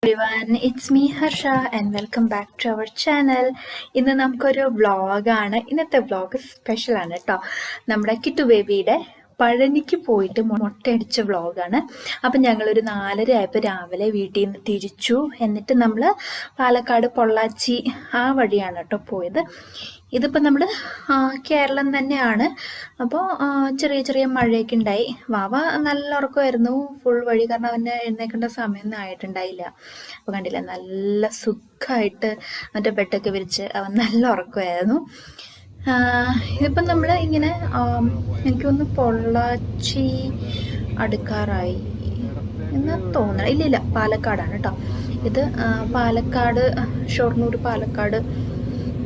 Everyone, it's me Harsha and welcome back to our channel. ഇന്ന് നമുക്കൊരു വ്ളോഗാണ്. ഇന്നത്തെ വ്ളോഗ് സ്പെഷ്യലാണ് കേട്ടോ. നമ്മുടെ കിട്ടു ബേബിയുടെ പഴനിക്ക് പോയിട്ട് മുട്ടയടിച്ച വ്ളോഗാണ്. അപ്പം ഞങ്ങളൊരു 4:30 ആയപ്പോൾ രാവിലെ വീട്ടിൽ നിന്ന് തിരിച്ചു. എന്നിട്ട് നമ്മൾ പാലക്കാട് പൊള്ളാച്ചി ആ വഴിയാണ് കേട്ടോ പോയത്. ഇതിപ്പോൾ നമ്മൾ കേരളം തന്നെയാണ്. അപ്പോൾ ചെറിയ ചെറിയ മഴയൊക്കെ ഉണ്ടായി. വാവ നല്ല ഉറക്കമായിരുന്നു ഫുൾ വഴി, കാരണം അവന് എഴുന്നേക്കേണ്ട സമയമൊന്നും ആയിട്ടുണ്ടായില്ല. അപ്പോൾ കണ്ടില്ല, നല്ല സുഖമായിട്ട് മറ്റേ ബെഡൊക്കെ വിരിച്ച് അവൻ നല്ല ഉറക്കമായിരുന്നു. ഇതിപ്പം നമ്മൾ ഇങ്ങനെ എനിക്കൊന്ന് പൊള്ളാച്ചി അടുക്കാറായി എന്ന് തോന്നണം. ഇല്ല പാലക്കാടാണ് കേട്ടോ ഇത്. പാലക്കാട് ഷൊർണൂർ പാലക്കാട്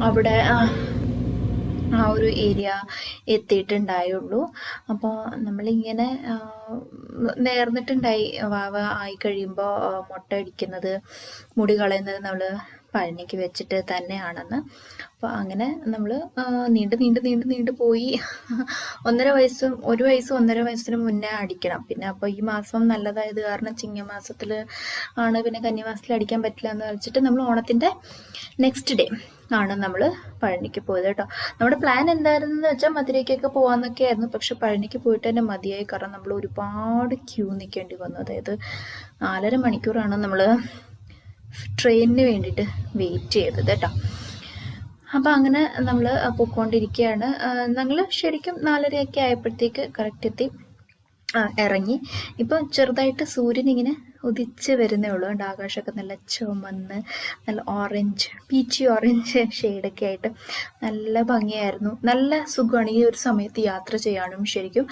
അവിടെ ആ ഒരു ഏരിയ എത്തിയിട്ടുണ്ടായുള്ളൂ. അപ്പോൾ നമ്മളിങ്ങനെ നേർന്നിട്ടുണ്ടായി വാവ ആയി കഴിയുമ്പോൾ മുട്ട അടിക്കുന്നത്, മുടി കളയുന്നത് നമ്മൾ പഴനിക്ക് വെച്ചിട്ട് തന്നെയാണെന്ന്. അപ്പോൾ അങ്ങനെ നമ്മൾ നീണ്ട് പോയി. 1.5 വയസ്സും 1 വയസ്സും 1.5 വയസ്സിന് മുന്നേ അടിക്കണം. പിന്നെ അപ്പോൾ ഈ മാസം നല്ലതായത് കാരണം ചിങ്ങമാസത്തിൽ ആണ്, പിന്നെ കന്നിമാസത്തിൽ അടിക്കാൻ പറ്റില്ല എന്ന് വെച്ചിട്ട് നമ്മൾ ഓണത്തിൻ്റെ നെക്സ്റ്റ് ഡേ ആണ് നമ്മൾ പഴനിക്ക് പോയത് കേട്ടോ. നമ്മുടെ പ്ലാൻ എന്തായിരുന്നെന്ന് വെച്ചാൽ മധുരയ്ക്കൊക്കെ പോകാമെന്നൊക്കെ ആയിരുന്നു. പക്ഷെ പഴനിക്ക് പോയിട്ട് തന്നെ മതിയായി, കാരണം നമ്മൾ ഒരുപാട് ക്യൂ നിൽക്കേണ്ടി വന്നു. അതായത് 4.5 മണിക്കൂറാണ് നമ്മൾ ട്രെയിനിന് വേണ്ടിയിട്ട് വെയിറ്റ് ചെയ്തത് കേട്ടോ. അപ്പം അങ്ങനെ നമ്മൾ പോയിക്കൊണ്ടിരിക്കുകയാണ്. ഞങ്ങൾ ശരിക്കും 4:30 ആയപ്പോഴത്തേക്ക് കറക്റ്റ് എത്തി ഇറങ്ങി. ഇപ്പോൾ ചെറുതായിട്ട് സൂര്യൻ ഇങ്ങനെ ഉദിച്ച് വരുന്നേ ഉള്ളൂ. ഉണ്ട് ആകാശമൊക്കെ നല്ല ചുമന്ന് നല്ല ഓറഞ്ച്, പീച്ചി ഓറഞ്ച് ഷെയ്ഡൊക്കെ ആയിട്ട് നല്ല ഭംഗിയായിരുന്നു. നല്ല സുഖമാണ് ഈ ഒരു സമയത്ത് യാത്ര ചെയ്യാനും. ശരിക്കും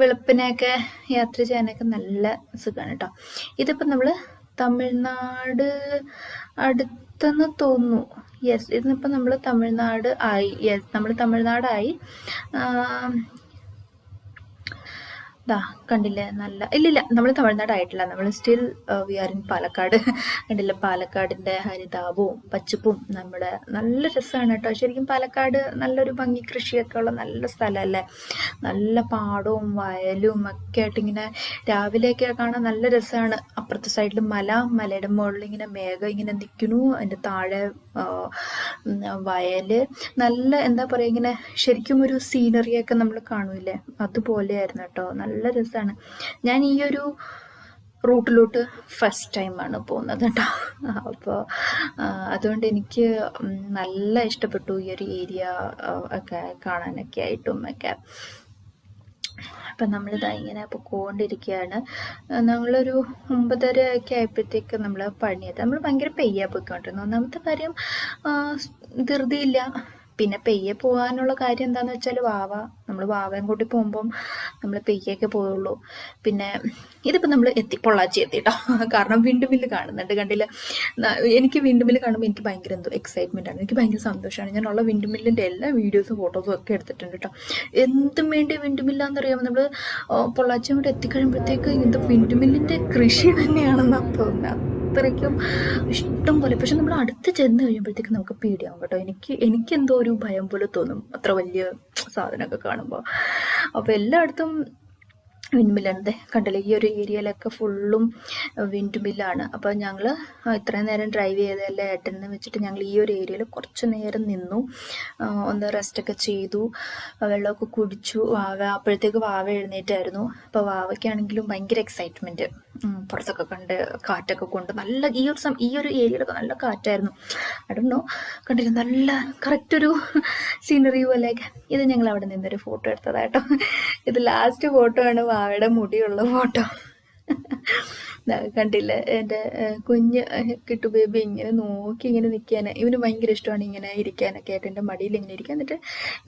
വെളുപ്പിനെയൊക്കെ യാത്ര ചെയ്യാനൊക്കെ നല്ല സുഖമാണ് കേട്ടോ. ഇതിപ്പോൾ നമ്മൾ തമിഴ്നാട് അടുത്തെന്ന് തോന്നുന്നു. യെസ്, ഇതിപ്പോൾ നമ്മൾ തമിഴ്നാട് ആയി. നമ്മൾ തമിഴ്നാടായി. കണ്ടില്ലേ, നല്ല ഇല്ലില്ല നമ്മൾ തമിഴ്നാടായിട്ടില്ല, നമ്മൾ still we are in Palakkad. കണ്ടില്ല, പാലക്കാടിൻ്റെ ഹരിതാപവും പച്ചപ്പും നമ്മുടെ നല്ല രസമാണ് കേട്ടോ. ശരിക്കും പാലക്കാട് നല്ലൊരു ഭംഗി, കൃഷിയൊക്കെ ഉള്ള നല്ല സ്ഥലമല്ലേ. നല്ല പാടവും വയലും ഒക്കെ ആയിട്ട് ഇങ്ങനെ രാവിലെയൊക്കെ കാണാൻ നല്ല രസമാണ്. അപ്പുറത്തെ സൈഡിൽ മലയുടെ മുകളിൽ ഇങ്ങനെ മേഘം ഇങ്ങനെ നിൽക്കുന്നു, അതിൻ്റെ താഴെ വയൽ, നല്ല എന്താ പറയുക, ഇങ്ങനെ ശരിക്കും ഒരു സീനറിയൊക്കെ നമ്മൾ കാണൂലേ, അതുപോലെയായിരുന്നു കേട്ടോ. നല്ല രസമാണ്. ഞാൻ ഈ ഒരു റൂട്ടിലോട്ട് ഫസ്റ്റ് ടൈമാണ് പോകുന്നത് കേട്ടോ. അപ്പോൾ അതുകൊണ്ട് എനിക്ക് നല്ല ഇഷ്ടപ്പെട്ടു ഈ ഒരു ഏരിയ ഒക്കെ കാണാനൊക്കെ ആയിട്ടും ഒക്കെ. അപ്പം നമ്മളിതാ ഇങ്ങനെ പോയിക്കൊണ്ടിരിക്കുകയാണ്. നമ്മളൊരു 9:30 ഒക്കെ ആയപ്പോഴത്തേക്ക് നമ്മൾ പഴനിയെത്തി. നമ്മൾ ഭയങ്കര പെയ്യാ പോയിക്കൊണ്ടിരുന്നു. ഒന്നാമത്തെ കാര്യം ധൃതിയില്ല. പിന്നെ പെയ്യെ പോകാനുള്ള കാര്യം എന്താണെന്ന് വെച്ചാൽ നമ്മൾ വാവയും കൂട്ടി പോകുമ്പം നമ്മൾ പെയ്യൊക്കെ പോയുള്ളൂ. പിന്നെ ഇതിപ്പോൾ നമ്മൾ പൊള്ളാച്ചി എത്തി കേട്ടോ. കാരണം വിണ്ടുമില്ല് കാണുന്നുണ്ട്, കണ്ടില്ല. എനിക്ക് വിണ്ടുമില്ല് കാണുമ്പോൾ എനിക്ക് ഭയങ്കര എന്തോ എക്സൈറ്റ്മെൻ്റ് ആണ്, എനിക്ക് ഭയങ്കര സന്തോഷമാണ്. ഞാനുള്ള വിണ്ടുമില്ലിൻ്റെ എല്ലാ വീഡിയോസും ഫോട്ടോസും ഒക്കെ എടുത്തിട്ടുണ്ട് കേട്ടോ. എന്തും വേണ്ടി വിണ്ടുമില്ലാന്നറിയാമോ, നമ്മൾ പൊള്ളാച്ചി കൂടെ എത്തിക്കഴിയുമ്പോഴത്തേക്ക് ഇത് വിണ്ടുമില്ലിൻ്റെ കൃഷി തന്നെയാണെന്നാണ് തോന്നുന്നത്. അത്രയ്ക്കും ഇഷ്ടം പോലെ. പക്ഷെ നമ്മൾ അടുത്ത് ചെന്ന് കഴിയുമ്പോഴത്തേക്ക് നമുക്ക് പേടിയാവും കേട്ടോ. എനിക്കെന്തോ ഒരു ഭയം പോലെ തോന്നും അത്ര വലിയ സാധനമൊക്കെ കാണുമ്പോൾ. അപ്പോൾ എല്ലായിടത്തും വിൻഡ്മില്ലാണ്. കണ്ടില്ലേ, ഈ ഒരു ഏരിയയിലൊക്കെ ഫുള്ളും വിൻഡ്മില്ലാണ്. അപ്പോൾ ഞങ്ങൾ ഇത്രയും നേരം ഡ്രൈവ് ചെയ്തതല്ലേ ഏട്ടനെന്ന് വെച്ചിട്ട് ഞങ്ങൾ ഈ ഒരു ഏരിയയിൽ കുറച്ച് നേരം നിന്നു, ഒന്ന് റെസ്റ്റൊക്കെ ചെയ്തു, വെള്ളമൊക്കെ കുടിച്ചു. അപ്പോഴത്തേക്ക് വാവ എഴുന്നേറ്റായിരുന്നു. അപ്പോൾ വാവയ്ക്കാണെങ്കിലും ഭയങ്കര എക്സൈറ്റ്മെൻറ്റ്, പുറത്തൊക്കെ കണ്ട് കാറ്റൊക്കെ കൊണ്ട് നല്ല ഈ ഒരു ഏരിയയിലൊക്കെ നല്ല കാറ്റായിരുന്നു. അടണോ, കണ്ടില്ല, നല്ല കറക്റ്റ് ഒരു സീനറി പോലെയൊക്കെ. ഇത് ഞങ്ങൾ അവിടെ നിന്നൊരു ഫോട്ടോ എടുത്തതാട്ടോ. ഇത് ലാസ്റ്റ് ഫോട്ടോ ആണ്, വാവയുടെ മുടിയുള്ള ഫോട്ടോ. കണ്ടില്ല, എൻ്റെ കുഞ്ഞ് കിട്ടു ബേബി ഇങ്ങനെ നോക്കി ഇങ്ങനെ നിൽക്കാൻ ഇവന് ഭയങ്കര ഇഷ്ടമാണ്, ഇങ്ങനെ ഇരിക്കാനൊക്കെ ആയിട്ട് എൻ്റെ മടിയിൽ ഇങ്ങനെ ഇരിക്കാൻ. എന്നിട്ട്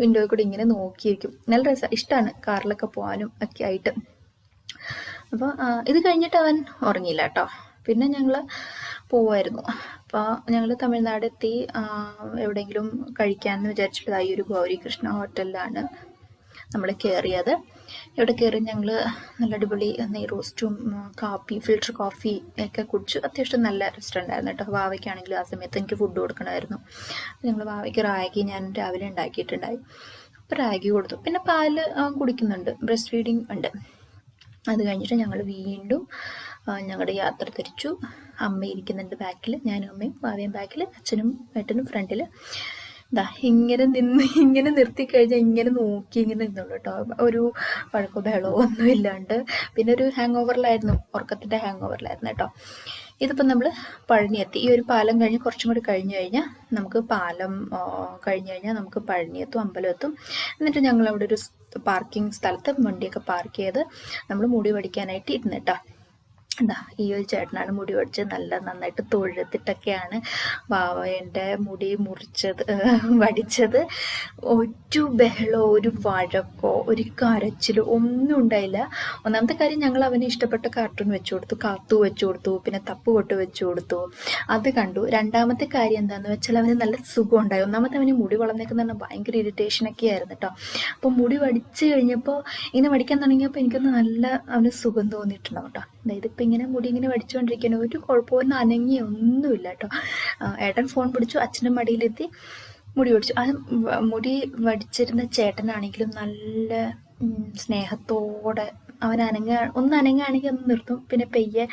വിൻഡോയിൽ കൂടി ഇങ്ങനെ നോക്കിയിരിക്കും. നല്ല രസം, ഇഷ്ടമാണ് കാറിലൊക്കെ പോകാനും ഒക്കെ ആയിട്ട്. അപ്പോൾ ഇത് കഴിഞ്ഞിട്ട് അവൻ ഉറങ്ങിയില്ല കേട്ടോ. പിന്നെ ഞങ്ങൾ പോവായിരുന്നു. അപ്പോൾ ഞങ്ങൾ തമിഴ്നാട് എത്തി. എവിടെയെങ്കിലും കഴിക്കാമെന്ന് വിചാരിച്ചിട്ട് ഈ ഒരു ഗൗരി കൃഷ്ണ ഹോട്ടലിലാണ് നമ്മൾ കയറിയത്. ഇവിടെ കയറി ഞങ്ങൾ നല്ല അടിപൊളി നെയ് റോസ്റ്റും കാപ്പി, ഫിൽറ്റർ കോഫി ഒക്കെ കുടിച്ചു. അത്യാവശ്യം നല്ല റെസ്റ്റോറൻ്റ് ആയിരുന്നു കേട്ടോ. വാവയ്ക്കാണെങ്കിലും ആ സമയത്ത് എനിക്ക് ഫുഡ് കൊടുക്കണമായിരുന്നു. ഞങ്ങൾ വാവയ്ക്ക് റാഗി ഞാൻ രാവിലെ ഉണ്ടാക്കിയിട്ടുണ്ടായി. അപ്പോൾ റാഗി കൊടുത്തു. പിന്നെ പാല് കുടിക്കുന്നുണ്ട്, ബ്രസ്റ്റ് ഫീഡിങ് ഉണ്ട്. അത് കഴിഞ്ഞിട്ട് ഞങ്ങൾ വീണ്ടും ഞങ്ങളുടെ യാത്ര തിരിച്ചു. അമ്മ ഇരിക്കുന്നുണ്ട് ബാക്കിൽ, ഞാനും അമ്മയും വാവയും ബാക്കിൽ, അച്ഛനും ഏട്ടനും ഫ്രണ്ടിൽ. ഇതാ ഇങ്ങനെ ഇങ്ങനെ നിർത്തിക്കഴിഞ്ഞാൽ ഇങ്ങനെ നോക്കി ഇങ്ങനെ നിന്നുള്ളൂ കേട്ടോ. ഒരു വഴക്കോ ബഹളോ ഒന്നും ഇല്ലാണ്ട്. പിന്നെ ഒരു ഹാങ് ഓവറിലായിരുന്നു, ഉറക്കത്തിൻ്റെ ഹാങ് ഓവറിലായിരുന്നു കേട്ടോ. ഇതിപ്പോൾ നമ്മൾ പഴനി എത്തി. ഈ ഒരു പാലം കഴിഞ്ഞ് കുറച്ചും കൂടി കഴിഞ്ഞ് കഴിഞ്ഞാൽ നമുക്ക് പാലം കഴിഞ്ഞ് കഴിഞ്ഞാൽ നമുക്ക് പഴനി എത്തും, അമ്പലം എത്തും. എന്നിട്ട് ഞങ്ങൾ അവിടെ ഒരു പാർക്കിംഗ് സ്ഥലത്ത് വണ്ടിയൊക്കെ പാർക്ക് ചെയ്ത് നമ്മൾ മുടി പഠിക്കാനായിട്ട് ഇരുന്ന് കേട്ടോ. എന്താ ഈ ഒരു ചേട്ടനാണ് മുടി പഠിച്ചത്. നന്നായിട്ട് തൊഴുത്തിട്ടൊക്കെയാണ് വാവേൻ്റെ മുടി വടിച്ചത്. ഒരു ബഹളോ ഒരു വഴക്കോ ഒരു കരച്ചിലോ ഒന്നും ഉണ്ടായില്ല. ഒന്നാമത്തെ കാര്യം, ഞങ്ങൾ അവന് ഇഷ്ടപ്പെട്ട കാർട്ടൂൺ വെച്ചു കൊടുത്തു, കാത്തു വെച്ചു കൊടുത്തു, പിന്നെ തപ്പുകൊട്ട് വെച്ചു കൊടുത്തു, അത് കണ്ടു. രണ്ടാമത്തെ കാര്യം എന്താണെന്ന് വെച്ചാൽ അവന് നല്ല സുഖം ഉണ്ടായി. ഒന്നാമത്തെ അവന് മുടി വളർന്നേക്കുന്ന പറഞ്ഞാൽ ഭയങ്കര ഇറിറ്റേഷനൊക്കെ ആയിരുന്നു കേട്ടോ. അപ്പോൾ മുടി വടിച്ചു കഴിഞ്ഞപ്പോൾ ഇങ്ങനെ വടിക്കാൻ തുടങ്ങിയപ്പോൾ എനിക്കൊന്ന് നല്ല അവന് സുഖം തോന്നിയിട്ടുണ്ടാവും കേട്ടോ. ഇതിപ്പോൾ ഇങ്ങനെ മുടി ഇങ്ങനെ വടിച്ചുകൊണ്ടിരിക്കുകയാണ്, ഒരു കുഴപ്പമൊന്നും അനങ്ങിയൊന്നുമില്ല കേട്ടോ. ഏട്ടൻ ഫോൺ പിടിച്ചു, അച്ഛൻ്റെ മടിയിലെത്തി മുടി വടിച്ചു. ആ മുടി വടിച്ചിരുന്ന ചേട്ടനാണെങ്കിലും നല്ല സ്നേഹത്തോടെ അവൻ ഒന്ന് അനങ്ങുകയാണെങ്കിൽ ഒന്ന് നിർത്തും, പിന്നെ പെയ്യെ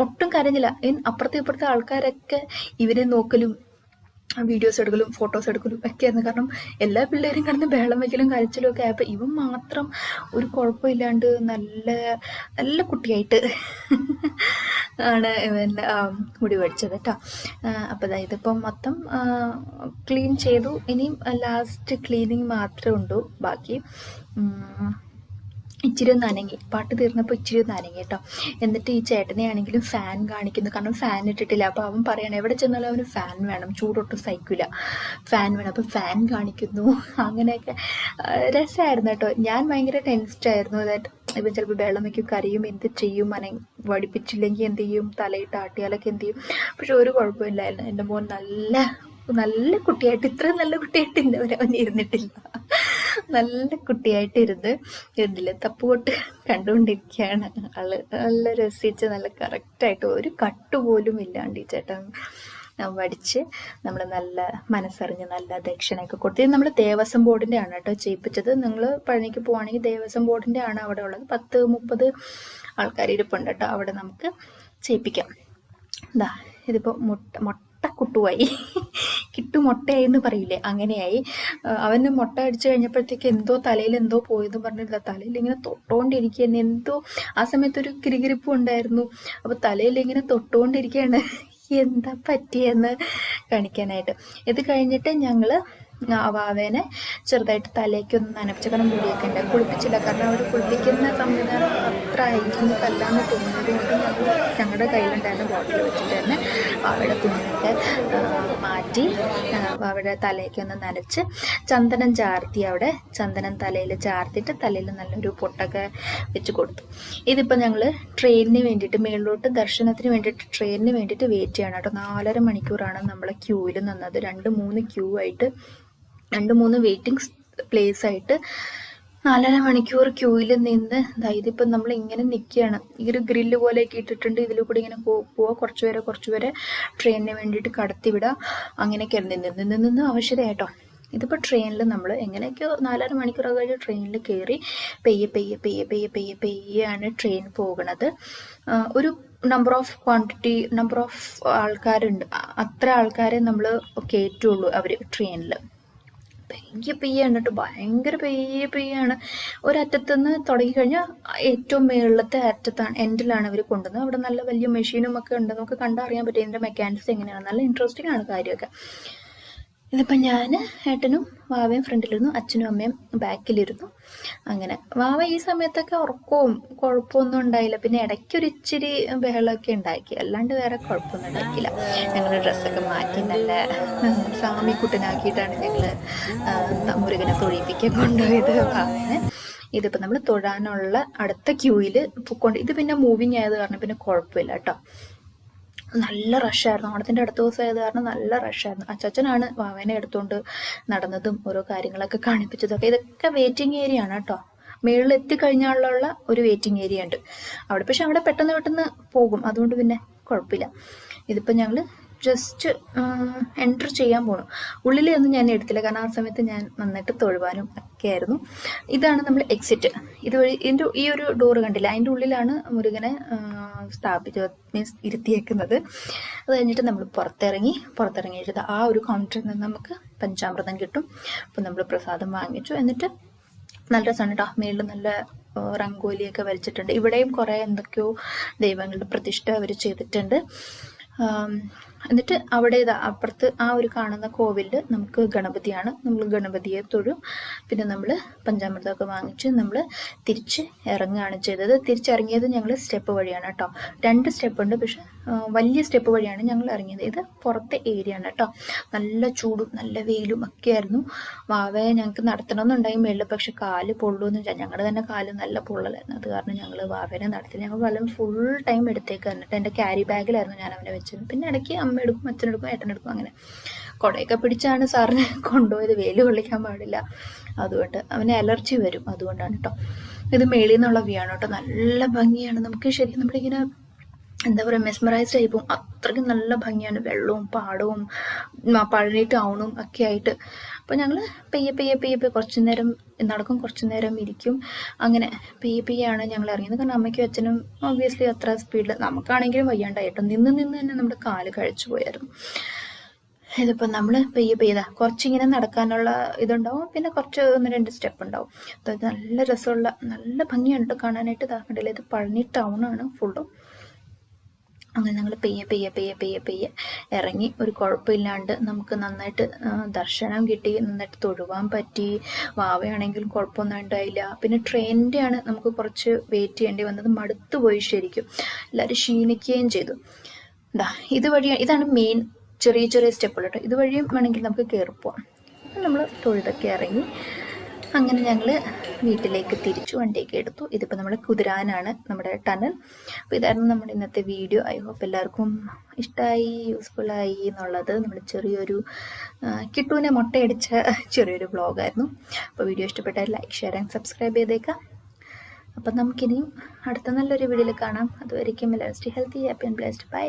ഒട്ടും കരഞ്ഞില്ല. അപ്പുറത്തെ ഇപ്പുറത്തെ ആൾക്കാരൊക്കെ ഇവരെ നോക്കലും വീഡിയോസ് എടുക്കലും ഫോട്ടോസ് എടുക്കലും ഒക്കെ ആയിരുന്നു. കാരണം എല്ലാ പിള്ളേരും കിടന്ന് ബഹളം വയ്ക്കലും കരച്ചിലും ഒക്കെ ആയപ്പോൾ ഇവൻ മാത്രം ഒരു കുഴപ്പമില്ലാണ്ട് നല്ല കുട്ടിയായിട്ട് ആണ് ഇവൻ മുടി വടിച്ചത് കേട്ടോ. അപ്പോൾ ഇതിപ്പം മൊത്തം ക്ലീൻ ചെയ്തു. ഇനിയും ലാസ്റ്റ് ക്ലീനിങ് മാത്രമേ ഉള്ളൂ ബാക്കി. ഇച്ചിരി ഒന്ന് അനങ്ങി, പാട്ട് തീർന്നപ്പോൾ ഇച്ചിരി ഒന്ന് അനങ്ങി കേട്ടോ. എന്നിട്ട് ഈ ചേട്ടനെ ആണെങ്കിലും ഫാൻ കാണിക്കുന്നു, കാരണം ഫാൻ ഇട്ടിട്ടില്ല. അപ്പോൾ അവൻ പറയണം എവിടെ ചെന്നാലും അവന് ഫാൻ വേണം, ചൂടൊട്ടും സഹിക്കില്ല, ഫാൻ വേണം. അപ്പോൾ ഫാൻ കാണിക്കുന്നു. അങ്ങനെയൊക്കെ രസമായിരുന്നു കേട്ടോ. ഞാൻ ഭയങ്കര ടെൻസ്ഡായിരുന്നു. ഇവൻ ചിലപ്പോൾ വെള്ളം വയ്ക്കും, കരയും, എന്ത് ചെയ്യും, വടിപ്പിച്ചില്ലെങ്കിൽ എന്ത് ചെയ്യും, തലയിട്ട് ആട്ടിയാലൊക്കെ എന്ത് ചെയ്യും. പക്ഷെ ഒരു കുഴപ്പമില്ലായിരുന്നു. എൻ്റെ മോൻ നല്ല കുട്ടിയായിട്ട്, ഇത്രയും നല്ല കുട്ടിയായിട്ട് ഇന്നവരെ അവൻ ഇരുന്നിട്ടില്ല. നല്ല കുട്ടിയായിട്ട് ഇരുന്നില്ല, തപ്പുകൊട്ട് കണ്ടുകൊണ്ടിരിക്കുകയാണ് ആള്. നല്ല രസിച്ച് നല്ല കറക്റ്റായിട്ട് ഒരു കട്ടുപോലും ഇല്ലാണ്ട് ഈ ചേട്ടൻ വടിച്ച് നമ്മൾ നല്ല മനസ്സറിഞ്ഞ് നല്ല ദക്ഷിണയൊക്കെ കൊടുത്ത്. ഇത് നമ്മൾ ദേവസ്വം ബോർഡിൻ്റെ ആണ് കേട്ടോ ചെയ്യിപ്പിച്ചത്. നിങ്ങൾ പഴനിക്ക് പോവുകയാണെങ്കിൽ ദേവസ്വം ബോർഡിൻ്റെ ആണ് അവിടെ ഉള്ളത്. 10-30 ആൾക്കാർ ഇരിപ്പുണ്ട് കേട്ടോ. അവിടെ നമുക്ക് ചെയ്യിപ്പിക്കാം. എന്താ ഇതിപ്പോൾ മുട്ടക്കുട്ടുവായി, കിട്ടു മുട്ടയായി എന്ന് പറയില്ലേ, അങ്ങനെയായി. അവന് മുട്ട അടിച്ചു കഴിഞ്ഞപ്പോഴത്തേക്ക് എന്തോ തലയിൽ എന്തോ പോയെന്ന് പറഞ്ഞില്ല, തലയിൽ ഇങ്ങനെ തൊട്ടുകൊണ്ടിരിക്കുകയാണ്. എന്തോ ആ സമയത്തൊരു കിരികിരിപ്പും ഉണ്ടായിരുന്നു. അപ്പോൾ തലയിൽ ഇങ്ങനെ തൊട്ടുകൊണ്ടിരിക്കുകയാണ്, എന്താ പറ്റിയെന്ന് കാണിക്കാനായിട്ട്. ഇത് കഴിഞ്ഞിട്ട് ഞങ്ങൾ വാവേനെ ചെറുതായിട്ട് തലേക്കൊന്ന് നനപ്പിച്ചു. കാരണം മുടിയൊക്കെ ഉണ്ട്, കുളിപ്പിച്ചില്ല. കാരണം അവർ കുളിപ്പിക്കുന്ന സംവിധാനം അത്ര ഹൈജീനിക് അല്ലാന്ന് തോന്നുന്നത് കൊണ്ട് ഞങ്ങളുടെ കയ്യിലുണ്ടായിരുന്ന ബോട്ടിൽ വെച്ചിട്ട് തന്നെ വാവയുടെ തുണിയൊക്കെ മാറ്റി വാവയുടെ തലയൊക്കെ നനച്ച് ചന്ദനം ചാർത്തി, അവിടെ ചന്ദനം തലയിൽ ചാർത്തിയിട്ട് തലയിൽ നല്ലൊരു പൊട്ടൊക്കെ വെച്ച് കൊടുത്തു. ഇതിപ്പോൾ ഞങ്ങൾ ട്രെയിനിന് വേണ്ടിയിട്ട് മേളിലോട്ട് ദർശനത്തിന് വേണ്ടിയിട്ട് ട്രെയിനിന് വേണ്ടിയിട്ട് വെയിറ്റ് ചെയ്യണം കേട്ടോ. 4.5 മണിക്കൂറാണ് നമ്മളെ ക്യൂവിൽ നിന്നത്. 2-3 ക്യൂ ആയിട്ട്, 2-3 വെയിറ്റിംഗ് പ്ലേസ് ആയിട്ട് 4.5 മണിക്കൂർ ക്യൂവിൽ നിന്ന് ഇതിപ്പം നമ്മൾ ഇങ്ങനെ നിൽക്കുകയാണ്. ഈ ഒരു ഗ്രില്ല് പോലെയൊക്കെ ഇട്ടിട്ടുണ്ട്, ഇതിൽ കൂടി ഇങ്ങനെ പോവുക, കുറച്ച് പേരെ ട്രെയിനിന് വേണ്ടിയിട്ട് കടത്തിവിടുക. അങ്ങനെയൊക്കെ നിന്ന് ആവശ്യതയായിട്ടോ. ഇതിപ്പോൾ ട്രെയിനിൽ നമ്മൾ എങ്ങനെയൊക്കെയോ 4.5 മണിക്കൂറൊക്കെ കഴിഞ്ഞ് ട്രെയിനിൽ കയറി പെയ്യാണ് ട്രെയിൻ പോകുന്നത്. ഒരു നമ്പർ ഓഫ് ആൾക്കാരുണ്ട്, അത്ര ആൾക്കാരെ നമ്മൾ കയറ്റുള്ളൂ അവർ ട്രെയിനിൽ. പെയ്യാണ് കേട്ടോ, ഭയങ്കര പെയ്യാണ്. ഒരറ്റത്തുനിന്ന് തുടങ്ങിക്കഴിഞ്ഞാൽ ഏറ്റവും മുകളിലത്തെ അറ്റത്താണ്, എൻഡിലാണ് അവർ കൊണ്ടുവന്നത്. അവിടെ നല്ല വലിയ മെഷീനും ഒക്കെ ഉണ്ട്, നമുക്ക് കണ്ടറിയാൻ പറ്റും ഇതിൻ്റെ മെക്കാനിക്സ് എങ്ങനെയാണ്. നല്ല ഇൻട്രസ്റ്റിംഗ് ആണ് കാര്യമൊക്കെ. ഇതിപ്പം ഞാൻ ഏട്ടനും വാവയും ഫ്രണ്ടിലിരുന്നു, അച്ഛനും അമ്മയും ബാക്കിലിരുന്നു. അങ്ങനെ വാവ ഈ സമയത്തൊക്കെ ഉറക്കവും കുഴപ്പമൊന്നും ഉണ്ടായില്ല. പിന്നെ ഇടയ്ക്കൊരു ഇച്ചിരി ബഹളമൊക്കെ ഉണ്ടാക്കി, അല്ലാണ്ട് വേറെ കുഴപ്പമൊന്നും ഉണ്ടാക്കിയില്ല. ഞങ്ങൾ ഡ്രസ്സൊക്കെ മാറ്റി നല്ല സാമിക്കുട്ടനാക്കിയിട്ടാണ് ഞങ്ങൾ മുരുകനെ തൊഴിപ്പിക്കാൻ കൊണ്ടുപോയത് വാവനെ. ഇതിപ്പോൾ നമ്മൾ തൊഴാനുള്ള അടുത്ത ക്യൂവിൽ പൊക്കൊണ്ട്, ഇത് പിന്നെ മൂവിങ് ആയത് കാരണം പിന്നെ കുഴപ്പമില്ല കേട്ടോ. നല്ല റഷായിരുന്നു. ഓണത്തിൻ്റെ അടുത്ത ദിവസം ആയത് കാരണം നല്ല റഷായിരുന്നു. അച്ചാച്ചനാണ് വാവേനെ എടുത്തുകൊണ്ട് നടന്നതും ഓരോ കാര്യങ്ങളൊക്കെ കാണിപ്പിച്ചതൊക്കെ. ഇതൊക്കെ വെയിറ്റിംഗ് ഏരിയ ആണ് കേട്ടോ. മുകളിൽ എത്തിക്കഴിഞ്ഞാലുള്ള ഒരു വെയിറ്റിംഗ് ഏരിയ ഉണ്ട് അവിടെ. പക്ഷെ അവിടെ പെട്ടെന്ന് പോകും, അതുകൊണ്ട് പിന്നെ കുഴപ്പമില്ല. ഇതിപ്പോൾ ഞങ്ങൾ ജസ്റ്റ് എൻറ്റർ ചെയ്യാൻ പോകണം. ഉള്ളിലൊന്നും ഞാൻ എടുത്തില്ല, കാരണം ആ സമയത്ത് ഞാൻ നന്നായിട്ട് തൊഴുവാനും ഒക്കെ ആയിരുന്നു. ഇതാണ് നമ്മൾ എക്സിറ്റ്. ഇതുവഴി ഈ ഒരു ഡോറ് കണ്ടില്ല, അതിൻ്റെ ഉള്ളിലാണ് മുരുകനെ സ്ഥാപിച്ച് മീൻസ് ഇരുത്തിയേക്കുന്നത്. അത് കഴിഞ്ഞിട്ട് നമ്മൾ പുറത്തിറങ്ങിയിട്ട് ആ ഒരു കൗണ്ടറിൽ നിന്ന് നമുക്ക് പഞ്ചാമൃതം കിട്ടും. അപ്പോൾ നമ്മൾ പ്രസാദം വാങ്ങിച്ചു. എന്നിട്ട് നല്ല രസമാണ് കേട്ടോ. മേളിൽ നല്ല റംഗോലിയൊക്കെ വരച്ചിട്ടുണ്ട്. ഇവിടെയും കുറേ എന്തൊക്കെയോ ദൈവങ്ങളുടെ പ്രതിഷ്ഠ അവർ ചെയ്തിട്ടുണ്ട്. എന്നിട്ട് അവിടെ അപ്പുറത്ത് ആ ഒരു കാണുന്ന കോവിലിൽ നമുക്ക് ഗണപതിയാണ്. നമ്മൾ ഗണപതിയെ തൊഴും. പിന്നെ നമ്മൾ പഞ്ചാമൃതമൊക്കെ വാങ്ങിച്ച് നമ്മൾ തിരിച്ച് ഇറങ്ങുകയാണ് ചെയ്തത്. തിരിച്ചിറങ്ങിയത് ഞങ്ങൾ സ്റ്റെപ്പ് വഴിയാണ് കേട്ടോ. 2 സ്റ്റെപ്പ് ഉണ്ട്, പക്ഷെ വലിയ സ്റ്റെപ്പ് വഴിയാണ് ഞങ്ങൾ ഇറങ്ങിയത്. ഇത് പുറത്തെ ഏരിയ ആണ് കേട്ടോ. നല്ല ചൂടും നല്ല വെയിലും ഒക്കെ ആയിരുന്നു. വാവയെ ഞങ്ങൾക്ക് നടത്തണമെന്നുണ്ടായി മേളിൽ, പക്ഷെ കാല് പൊള്ളുമെന്ന് വെച്ചാൽ ഞങ്ങളുടെ തന്നെ കാല് നല്ല പൊള്ളലായിരുന്നു. അത് കാരണം ഞങ്ങൾ വാവേനെ നടത്തില്ല. ഞങ്ങൾ വല്ലതും ഫുൾ ടൈം എടുത്തേക്ക് എന്നിട്ട് എൻ്റെ ക്യാരി ബാഗിലായിരുന്നു ഞാൻ അവനെ വെച്ചത്. പിന്നെ ഇടയ്ക്ക് അമ്മ എടുക്കും, അച്ഛനെടുക്കും, ഏട്ടനെടുക്കും. അങ്ങനെ കുടയൊക്കെ പിടിച്ചാണ് സാറിന് കൊണ്ടുപോയത്. വെയിൽ കൊള്ളിക്കാൻ പാടില്ല, അതുകൊണ്ട് അവന് അലർജി വരും, അതുകൊണ്ടാണ് കേട്ടോ. ഇത് മേളിൽ നിന്നുള്ള വ്യൂ ആണ് കേട്ടോ. നല്ല ഭംഗിയാണ്. നമുക്ക് ശരിക്കും നമ്മളിങ്ങനെ എന്താ പറയുക, മെസ്മറൈസ്ഡ് ആയി പോകും. അത്രയ്ക്കും നല്ല ഭംഗിയാണ്. വെള്ളവും പാടവും പഴനി ടൗണും ഒക്കെ ആയിട്ട്. അപ്പോൾ ഞങ്ങൾ പെയ്യെ കുറച്ചു നേരം നടക്കും, കുറച്ചു നേരം ഇരിക്കും. അങ്ങനെ പെയ്യാണ് ഞങ്ങൾ ഇറങ്ങിയത്. കാരണം അമ്മയ്ക്കും അച്ഛനും ഒബ്വിയസ്ലി അത്ര സ്പീഡിൽ, നമുക്കാണെങ്കിലും വയ്യാണ്ടായിട്ടോ. നിന്ന് തന്നെ നമ്മുടെ കാല് കഴിച്ചു പോയായിരുന്നു. ഇതിപ്പോൾ നമ്മൾ പെയ്താ കുറച്ചിങ്ങനെ നടക്കാനുള്ള ഇതുണ്ടാവും. പിന്നെ കുറച്ച് 1-2 സ്റ്റെപ്പ് ഉണ്ടാവും. അതായത് നല്ല രസമുള്ള നല്ല ഭംഗിയാണ് കേട്ടോ കാണാനായിട്ട്. ഇതാക്കണ്ടല്ലേ, ഇത് പഴനി ടൗണാണ് ഫുള്ളും. അങ്ങനെ ഞങ്ങൾ പെയ്യെ ഇറങ്ങി. ഒരു കുഴപ്പമില്ലാണ്ട് നമുക്ക് നന്നായിട്ട് ദർശനം കിട്ടി, നന്നായിട്ട് തൊഴുവാൻ പറ്റി. വാവയാണെങ്കിലും കുഴപ്പമൊന്നും ഉണ്ടായില്ല. പിന്നെ ട്രെയിനിൻ്റെ ആണ് നമുക്ക് കുറച്ച് വെയിറ്റ് ചെയ്യേണ്ടി വന്നത്. മടുത്തുപോയി ശരിക്കും. എല്ലാവരും ക്ഷീണിക്കുകയും ചെയ്തു. ഇതാണ് മെയിൻ ചെറിയ സ്റ്റെപ്പുകൾ കേട്ടോ. ഇതുവഴിയും വേണമെങ്കിൽ നമുക്ക് കയറിപ്പോവാം. നമ്മൾ തൊഴുതൊക്കെ ഇറങ്ങി അങ്ങനെ ഞങ്ങൾ വീട്ടിലേക്ക് തിരിച്ചു, വണ്ടിയൊക്കെ എടുത്തു. ഇതിപ്പോൾ നമ്മൾ കുതിരാനാണ് നമ്മുടെ ടണൽ. അപ്പോൾ ഇതായിരുന്നു നമ്മുടെ ഇന്നത്തെ വീഡിയോ. ഐ ഹോപ്പ് എല്ലാവർക്കും ഇഷ്ടമായി, യൂസ്ഫുള്ളായി എന്നുള്ളത്. നമ്മൾ ചെറിയൊരു കിട്ടുവിനെ മുട്ടയടിച്ച ചെറിയൊരു വ്ളോഗായിരുന്നു. അപ്പോൾ വീഡിയോ ഇഷ്ടപ്പെട്ടാൽ ലൈക്ക്, ഷെയർ ആൻഡ് സബ്സ്ക്രൈബ് ചെയ്തേക്കാം. അപ്പം നമുക്കിനിയും അടുത്ത നല്ലൊരു വീഡിയോയിൽ കാണാം. അതുവരെയ്ക്കും എല്ലാവരും stay healthy, happy and blessed. By.